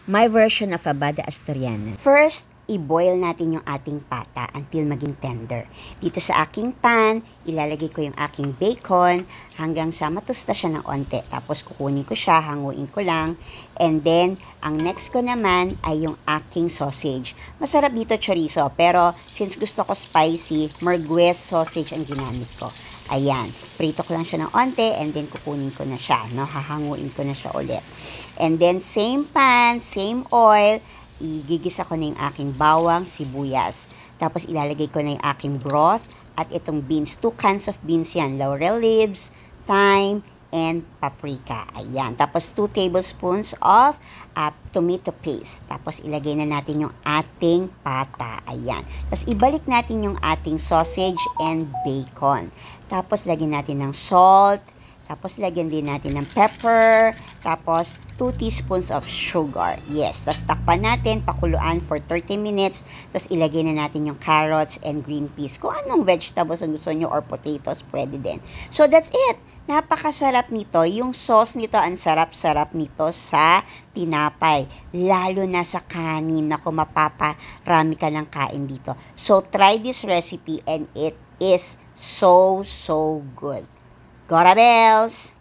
my version of abada asturiana. First, i-boil natin yung ating pata until maging tender. Dito sa aking pan, ilalagay ko yung aking bacon hanggang sa matusta siya ng onte. Tapos kukunin ko siya, hanguin ko lang. And then, ang next ko naman ay yung aking sausage. Masarap dito chorizo, pero since gusto ko spicy, merguez sausage ang ginamit ko. Ayan, prito ko lang siya ng onte and then kukunin ko na siya, no? Hahanguin ko na siya ulit. And then, same pan, same oil, igigisa ko na yung aking bawang, sibuyas. Tapos ilalagay ko na yung aking broth at itong beans. 2 cans of beans yan. Laurel leaves, thyme, and paprika. Ayan. Tapos 2 tablespoons of tomato paste. Tapos ilagay na natin yung ating pata. Ayan. Tapos ibalik natin yung ating sausage and bacon. Tapos lagyan natin ng salt. Tapos, lagyan din natin ng pepper. Tapos, 2 teaspoons of sugar. Yes. Tapos, takpan natin, pakuluan for 30 minutes. Tapos, ilagay na natin yung carrots and green peas. Kung anong vegetables ang gusto nyo or potatoes, pwede din. So, that's it. Napakasarap nito. Yung sauce nito, ang sarap-sarap nito sa tinapay. Lalo na sa kanin. Naku, mapaparami ka ng kain dito. So, try this recipe and it is so good. Gora Bells!